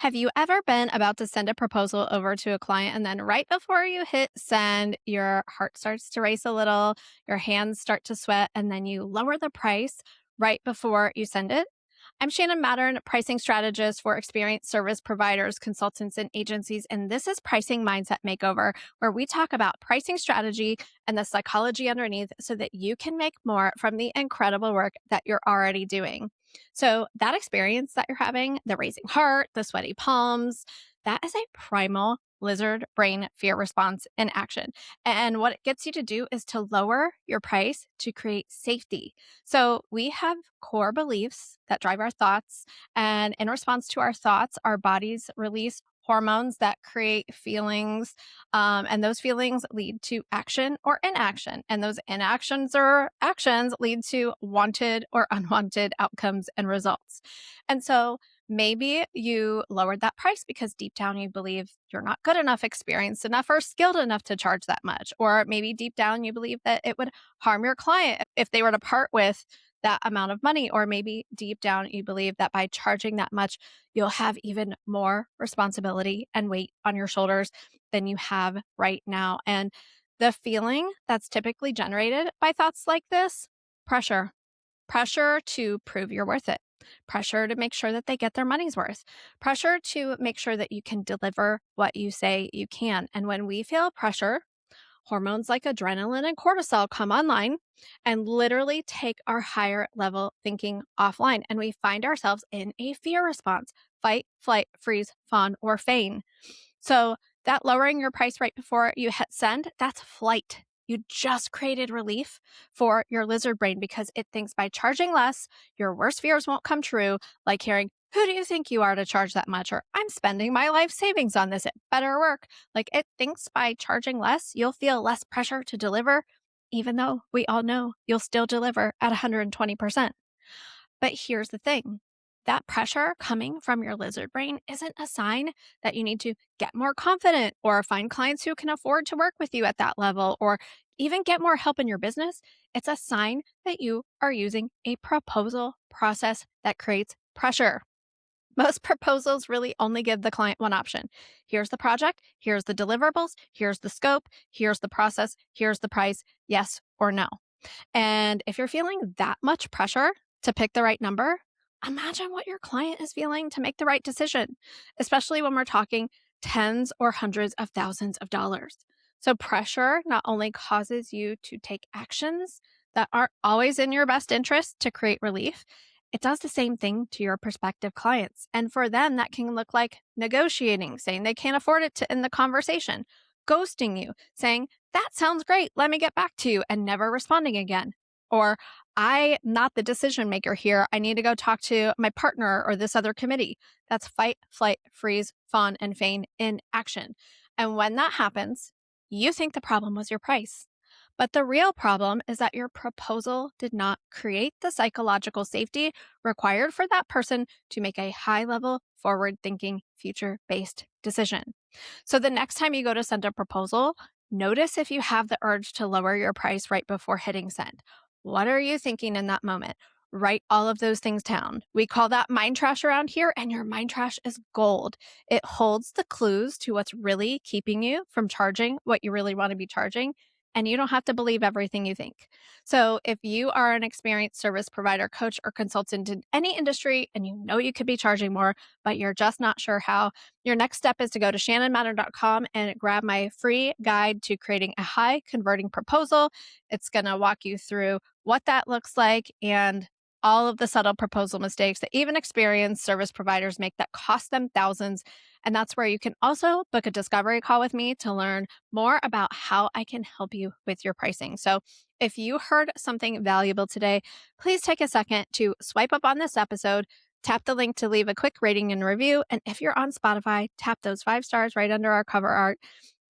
Have you ever been about to send a proposal over to a client and then right before you hit send, your heart starts to race a little, your hands start to sweat, and then you lower the price right before you send it? I'm Shannon Mattern, pricing strategist for experienced service providers, consultants, and agencies. And this is Pricing Mindset Makeover, where we talk about pricing strategy and the psychology underneath so that you can make more from the incredible work that you're already doing. So, that experience that you're having, the racing heart, the sweaty palms, that is a primal lizard brain fear response in action. And what it gets you to do is to lower your price to create safety. So we have core beliefs that drive our thoughts. And in response to our thoughts, our bodies release hormones that create feelings. And those feelings lead to action or inaction. And those inactions or actions lead to wanted or unwanted outcomes and results. And so maybe you lowered that price because deep down you believe you're not good enough, experienced enough, or skilled enough to charge that much. Or maybe deep down you believe that it would harm your client if they were to part with that amount of money. Or maybe deep down you believe that by charging that much, you'll have even more responsibility and weight on your shoulders than you have right now. And the feeling that's typically generated by thoughts like this: pressure. Pressure to prove you're worth it, pressure to make sure that they get their money's worth, pressure to make sure that you can deliver what you say you can. And when we feel pressure, hormones like adrenaline and cortisol come online and literally take our higher level thinking offline. And we find ourselves in a fear response: fight, flight, freeze, fawn, or feign. So that lowering your price right before you hit send, that's flight. You just created relief for your lizard brain because it thinks by charging less, your worst fears won't come true, like hearing, "Who do you think you are to charge that much?" Or, "I'm spending my life savings on this. It better work." Like, it thinks by charging less, you'll feel less pressure to deliver, even though we all know you'll still deliver at 120%. But here's the thing: that pressure coming from your lizard brain isn't a sign that you need to get more confident or find clients who can afford to work with you at that level or even get more help in your business. It's a sign that you are using a proposal process that creates pressure. Most proposals really only give the client one option. Here's the project, here's the deliverables, here's the scope, here's the process, here's the price, yes or no. And if you're feeling that much pressure to pick the right number, imagine what your client is feeling to make the right decision, especially when we're talking tens or hundreds of thousands of dollars. So, pressure not only causes you to take actions that aren't always in your best interest to create relief, it does the same thing to your prospective clients. And for them, that can look like negotiating, saying they can't afford it to end the conversation, ghosting you, saying, "That sounds great, let me get back to you," and never responding again. Or, "I'm not the decision maker here. I need to go talk to my partner or this other committee." That's fight, flight, freeze, fawn, and feign in action. And when that happens, you think the problem was your price. But the real problem is that your proposal did not create the psychological safety required for that person to make a high level, forward thinking, future based decision. So the next time you go to send a proposal, notice if you have the urge to lower your price right before hitting send. What are you thinking in that moment? Write all of those things down. We call that mind trash around here, and your mind trash is gold. It holds the clues to what's really keeping you from charging what you really want to be charging. And you don't have to believe everything you think. So, if you are an experienced service provider, coach, or consultant in any industry and you know you could be charging more, but you're just not sure how, your next step is to go to shannonmatter.com and grab my free guide to creating a high converting proposal. It's going to walk you through what that looks like and all of the subtle proposal mistakes that even experienced service providers make that cost them thousands. And that's where you can also book a discovery call with me to learn more about how I can help you with your pricing. So if you heard something valuable today, please take a second to swipe up on this episode, tap the link to leave a quick rating and review. And if you're on Spotify, tap those 5 stars right under our cover art.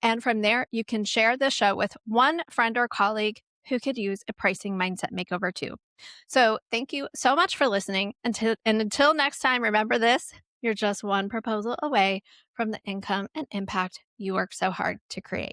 And from there, you can share the show with one friend or colleague who could use a pricing mindset makeover too. So thank you so much for listening. Until next time, remember this: you're just one proposal away from the income and impact you work so hard to create.